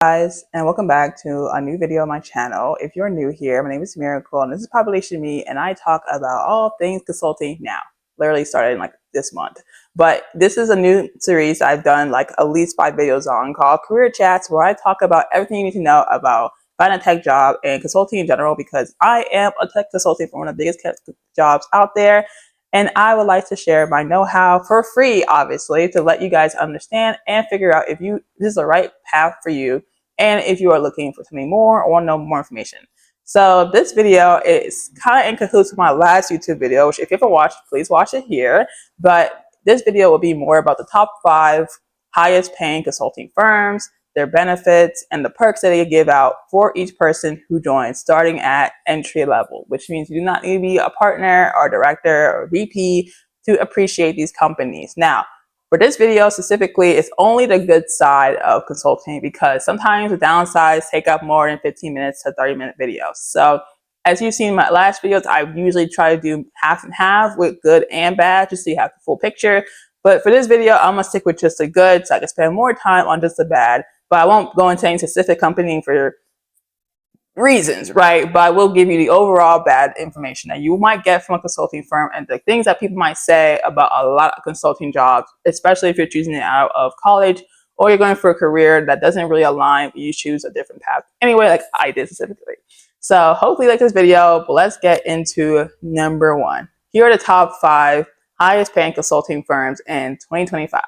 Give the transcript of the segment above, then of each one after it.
Guys, and welcome back to a new video on my channel. If you're new here, my name is Miracle and this is Population Me, and I talk about all things consulting now. Literally started like this month. But this is a new series I've done like at least 5 videos on called Career Chats, where I talk about everything you need to know about finding a tech job and consulting in general, because I am a tech consultant for one of the biggest jobs out there. And I would like to share my know-how for free, obviously, to let you guys understand and figure out if this is the right path for you, and if you are looking for something more or want to know more information. So this video is kind of in cahoots with my last YouTube video, which if you haven't watched, please watch it here. But this video will be more about the top 5 highest paying consulting firms, their benefits, and the perks that they give out for each person who joins, starting at entry level, which means you do not need to be a partner or director or VP to appreciate these companies. Now, for this video specifically, it's only the good side of consulting, because sometimes the downsides take up more than 15 minutes to 30-minute videos. So as you've seen in my last videos, I usually try to do half and half with good and bad, just so you have the full picture. But for this video, I'm gonna stick with just the good so I can spend more time on just the bad. But I won't go into any specific company for reasons, right? But I will give you the overall bad information that you might get from a consulting firm, and the things that people might say about a lot of consulting jobs, especially if you're choosing it out of college or you're going for a career that doesn't really align, but you choose a different path. Anyway, like I did specifically. So hopefully you like this video, but let's get into number 1. Here are the top 5 highest paying consulting firms in 2025.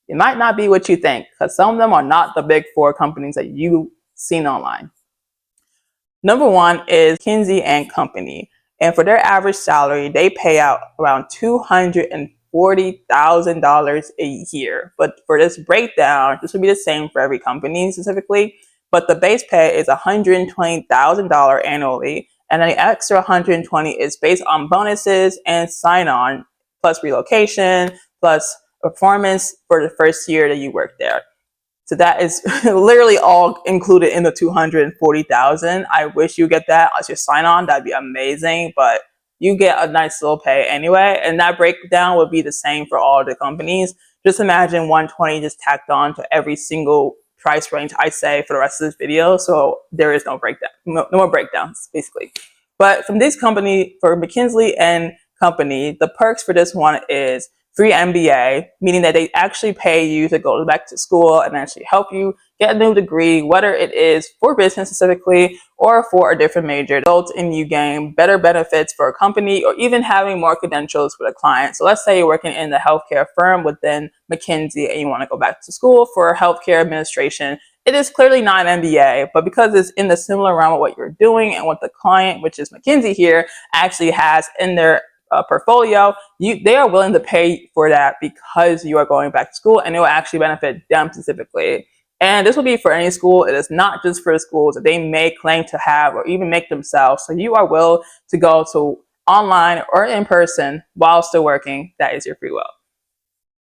It might not be what you think, because some of them are not the big 4 companies that you've seen online. Number 1 is McKinsey & Company. And for their average salary, they pay out around $240,000 a year. But for this breakdown, this would be the same for every company specifically. But the base pay is $120,000 annually. And then the extra $120,000 is based on bonuses and sign-on, plus relocation, plus performance for the first year that you work there. So that is literally all included in the $240,000. I wish you get that as your sign-on. That'd be amazing, but you get a nice little pay anyway. And that breakdown would be the same for all the companies. Just imagine 120 just tacked on to every single price range I say for the rest of this video. So there is no breakdown, no more breakdowns basically. But from this company, for McKinsey & Company, the perks for this one is free MBA, meaning that they actually pay you to go back to school and actually help you get a new degree, whether it is for business specifically or for a different major. It results in you getting better benefits for a company, or even having more credentials for the client. So let's say you're working in the healthcare firm within McKinsey and you want to go back to school for healthcare administration. It is clearly not an MBA, but because it's in the similar realm of what you're doing and what the client, which is McKinsey here, actually has in their portfolio, they are willing to pay for that because you are going back to school, and it will actually benefit them specifically. And this will be for any school. It is not just for the schools that they may claim to have or even make themselves. So you are willing to go to online or in person while still working. That is your free will.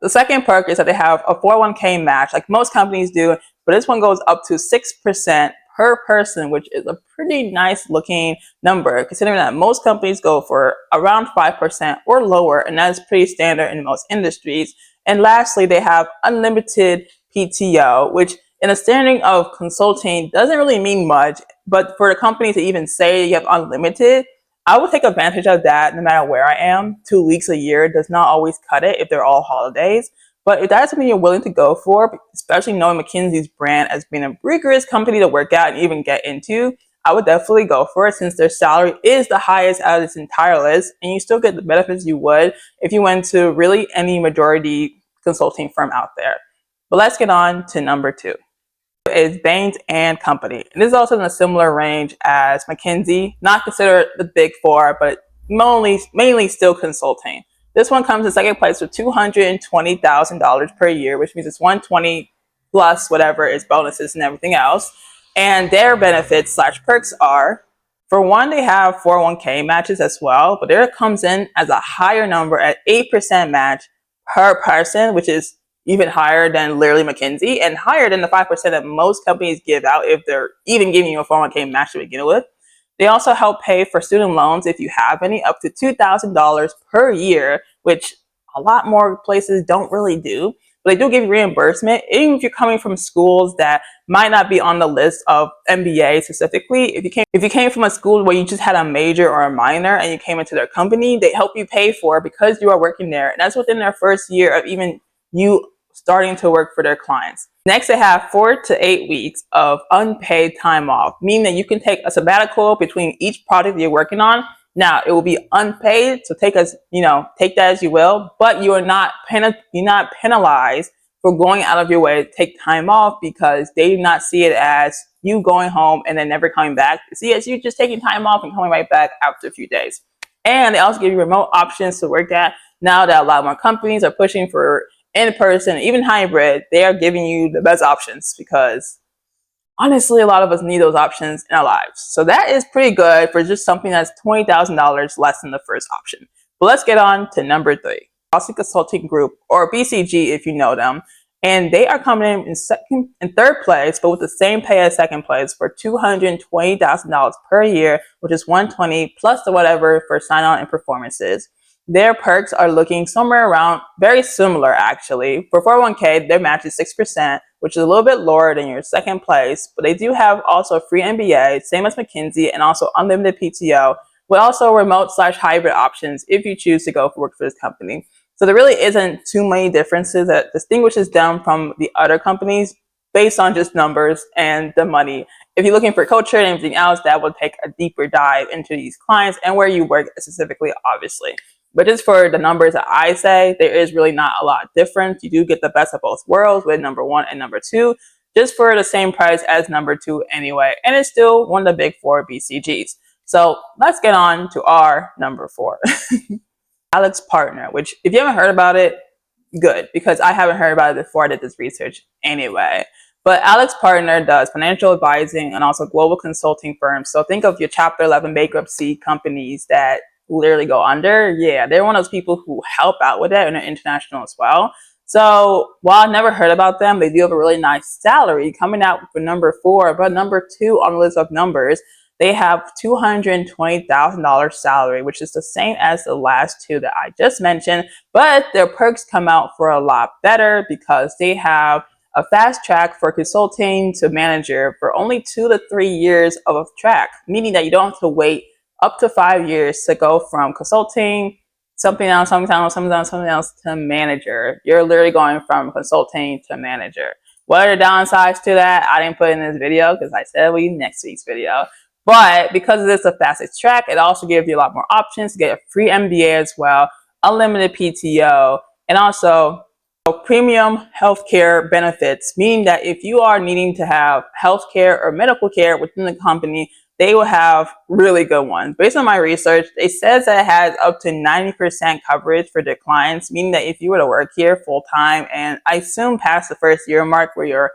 The second perk is that they have a 401k match, like most companies do, but this one goes up to 6% per person, which is a pretty nice looking number, considering that most companies go for around 5% or lower, and that is pretty standard in most industries. And lastly, they have unlimited PTO, which in a standing of consulting doesn't really mean much, but for the company to even say you have unlimited, I would take advantage of that no matter where I am. 2 weeks a year does not always cut it if they're all holidays. But if that's something you're willing to go for, especially knowing McKinsey's brand as being a rigorous company to work at and even get into, I would definitely go for it, since their salary is the highest out of this entire list, and you still get the benefits you would if you went to really any majority consulting firm out there. But let's get on to number 2. Is Bain & Company. And this is also in a similar range as McKinsey, not considered the big 4, but mainly still consulting. This one comes in second place with $220,000 per year, which means it's 120 plus whatever is bonuses and everything else. And their benefits / perks are, for one, they have 401k matches as well, but there comes in as a higher number at 8% match per person, which is even higher than literally McKinsey, and higher than the 5% that most companies give out if they're even giving you a 401k match to begin with. They also help pay for student loans if you have any, up to $2,000 per year, which a lot more places don't really do. but they do give you reimbursement, even if you're coming from schools that might not be on the list of MBA specifically. If you came from a school where you just had a major or a minor and you came into their company, they help you pay for it because you are working there. And that's within their first year of even you starting to work for their clients. Next, they have 4 to 8 weeks of unpaid time off, meaning that you can take a sabbatical between each project you're working on. Now, it will be unpaid, so take that as you will, but you're not penalized for going out of your way to take time off, because they do not see it as you going home and then never coming back. See it as you just taking time off and coming right back after a few days. And they also give you remote options to work at. Now that a lot more companies are pushing for in-person, even hybrid, they are giving you the best options, because honestly, a lot of us need those options in our lives. So that is pretty good for just something that's $20,000 less than the first option. But let's get on to number 3. Boston Consulting Group, or BCG if you know them. And they are coming in third place, but with the same pay as second place, for $220,000 per year, which is $120,000 plus the whatever for sign-on and performances. Their perks are looking somewhere around very similar, actually. For 401k, their match is 6%, which is a little bit lower than your second place, but they do have also free MBA, same as McKinsey, and also unlimited PTO, with also remote/hybrid options if you choose to go work for this company. So there really isn't too many differences that distinguishes them from the other companies based on just numbers and the money. If you're looking for culture and everything else, that will take a deeper dive into these clients and where you work specifically, obviously. But just for the numbers that I say, there is really not a lot of difference. You do get the best of both worlds with number 1 and number 2, just for the same price as number 2 anyway. And it's still one of the big 4 BCGs. So let's get on to our number 4. AlixPartner, which if you haven't heard about it, good, because I haven't heard about it before I did this research anyway. But AlixPartner does financial advising and also global consulting firms. So think of your Chapter 11 bankruptcy companies that literally go under. Yeah, they're one of those people who help out with that, and they're international as well. So while I've never heard about them, they do have a really nice salary coming out for number 4, but number 2 on the list of numbers. They have $220,000 salary, which is the same as the last 2 that I just mentioned, but their perks come out for a lot better because they have a fast track for consulting to manager for only 2 to 3 years of a track, meaning that you don't have to wait up to 5 years to go from consulting, something else to manager. You're literally going from consulting to manager. What are the downsides to that? I didn't put in this video because I said we next week's video. But because it's a fastest track, it also gives you a lot more options to get a free MBA as well, unlimited PTO, and also premium healthcare benefits, meaning that if you are needing to have healthcare or medical care within the company, they will have really good ones. Based on my research, it says that it has up to 90% coverage for their clients, meaning that if you were to work here full time, and I assume past the first year mark where you're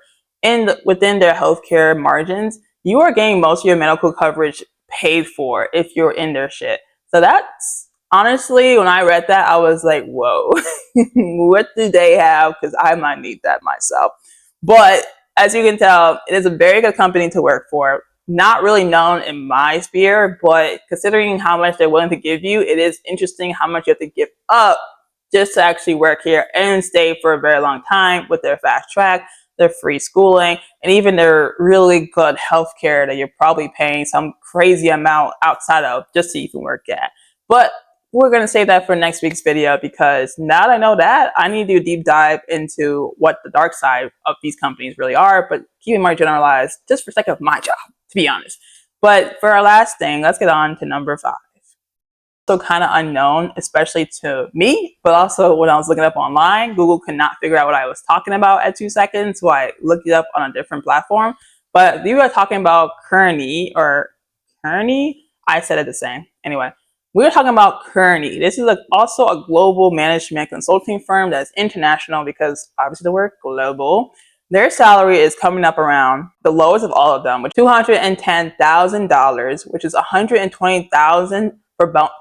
within their healthcare margins, you are getting most of your medical coverage paid for if you're in their shit. So that's honestly, when I read that, I was like, whoa, what do they have? Because I might need that myself. But as you can tell, it is a very good company to work for. Not really known in my sphere, but considering how much they're willing to give you, it is interesting how much you have to give up just to actually work here and stay for a very long time with their fast track, their free schooling, and even their really good healthcare that you're probably paying some crazy amount outside of just so you can work at. But we're going to save that for next week's video, because now that I know that, I need to do a deep dive into what the dark side of these companies really are, but keep it more generalized just for the sake of my job, to be honest. But for our last thing, let's get on to number 5. So kind of unknown, especially to me, but also when I was looking up online, Google could not figure out what I was talking about at 2 seconds, so I looked it up on a different platform. But we were talking about Kearney, I said it the same. Anyway, we were talking about Kearney. This is also a global management consulting firm that's international, because obviously the word global. Their salary is coming up around the lowest of all of them, with $210,000, which is $120,000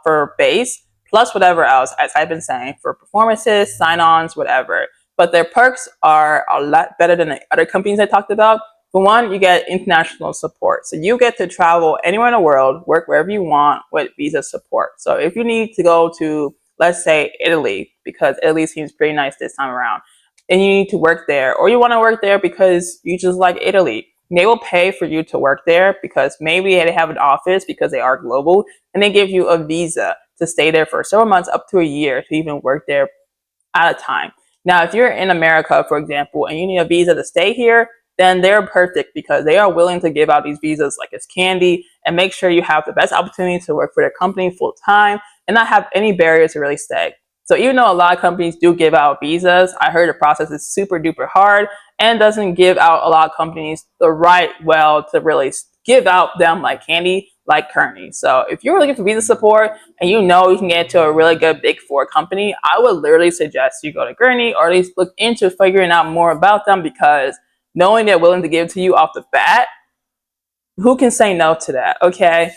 for base, plus whatever else, as I've been saying, for performances, sign-ons, whatever. But their perks are a lot better than the other companies I talked about. For one, you get international support. So you get to travel anywhere in the world, work wherever you want with visa support. So if you need to go to, let's say, Italy, because Italy seems pretty nice this time around, and you need to work there, or you want to work there because you just like Italy. They will pay for you to work there because maybe they have an office because they are global, and they give you a visa to stay there for several months up to a year to even work there at a time. Now, if you're in America, for example, and you need a visa to stay here, then they're perfect because they are willing to give out these visas like it's candy and make sure you have the best opportunity to work for their company full time and not have any barriers to really stay. So even though a lot of companies do give out visas, I heard the process is super duper hard and doesn't give out a lot of companies the right well to really give out them like candy, like Kearney. So if you're looking for visa support and you know you can get to a really good Big Four company, I would literally suggest you go to Gurney or at least look into figuring out more about them, because knowing they're willing to give it to you off the bat, who can say no to that? Okay.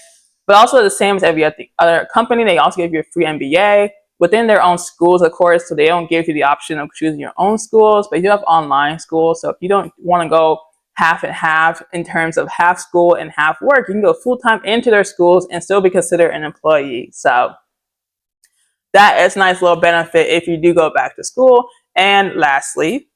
But also the same as every other company, they also give you a free MBA within their own schools, of course. So they don't give you the option of choosing your own schools, but you have online schools. So if you don't want to go half and half in terms of half school and half work, you can go full time into their schools and still be considered an employee. So that is a nice little benefit if you do go back to school. And lastly,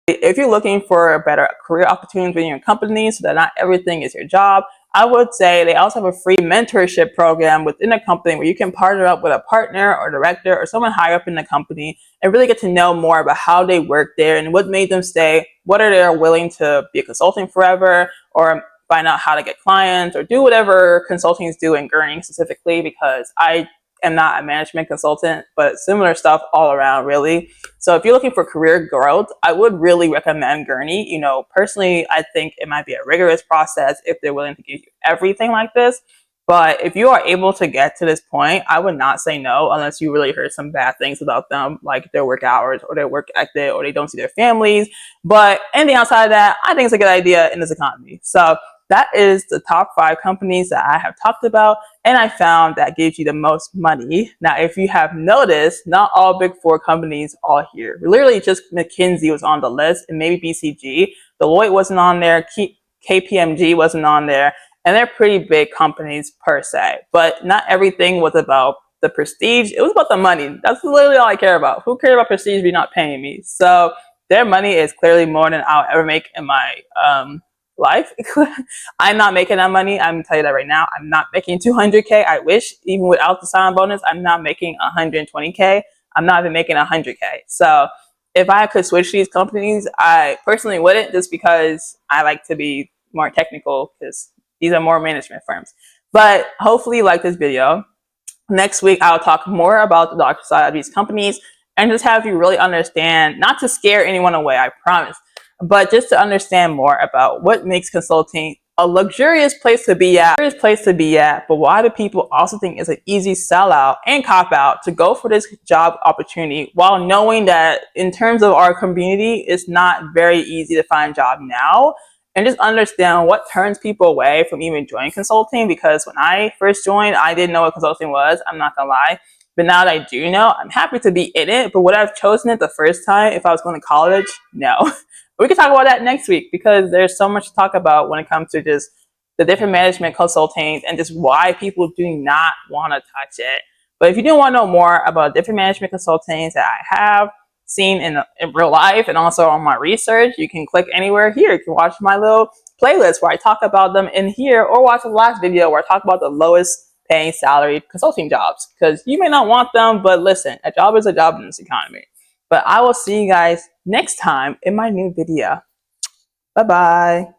if you're looking for a better career opportunities within your company so that not everything is your job, I would say they also have a free mentorship program within a company where you can partner up with a partner or director or someone higher up in the company and really get to know more about how they work there and what made them stay, whether they're willing to be a consultant forever or find out how to get clients or do whatever consultants do in Gurney specifically, because I am not a management consultant, but similar stuff all around really. So if you're looking for career growth, I would really recommend Gurney. You know, personally, I think it might be a rigorous process if they're willing to give you everything like this. But if you are able to get to this point, I would not say no unless you really heard some bad things about them, like their work hours or their work ethic, or they don't see their families. But anything outside of that, I think it's a good idea in this economy. So that is the top 5 companies that I have talked about, and I found that gives you the most money. Now, if you have noticed, not all Big Four companies are here. Literally just McKinsey was on the list, and maybe BCG. Deloitte wasn't on there. KPMG wasn't on there. And they're pretty big companies per se. But not everything was about the prestige. It was about the money. That's literally all I care about. Who cares about prestige if you're not paying me? So their money is clearly more than I'll ever make in my life. I'm not making that money. I'm gonna tell you that right now. I'm not making 200K. I wish, even without the sign-on bonus, I'm not making 120K. I'm not even making 100K. So if I could switch these companies, I personally wouldn't, just because I like to be more technical, because these are more management firms. But hopefully you like this video. Next week, I'll talk more about the dark side of these companies and just have you really understand, not to scare anyone away, I promise, but just to understand more about what makes consulting a luxurious place to be at, but why do people also think it's an easy sellout and cop out to go for this job opportunity, while knowing that in terms of our community, it's not very easy to find a job now. And just understand what turns people away from even joining consulting, because when I first joined, I didn't know what consulting was, I'm not gonna lie. But now that I do know, I'm happy to be in it. But would I have chosen it the first time if I was going to college? No. We can talk about that next week, because there's so much to talk about when it comes to just the different management consultings and just why people do not want to touch it. But if you do want to know more about different management consultings that I have seen in real life and also on my research, you can click anywhere here. You can watch my little playlist where I talk about them in here, or watch the last video where I talk about the lowest paying salary consulting jobs, because you may not want them, but listen, a job is a job in this economy. But I will see you guys next time in my new video. Bye bye.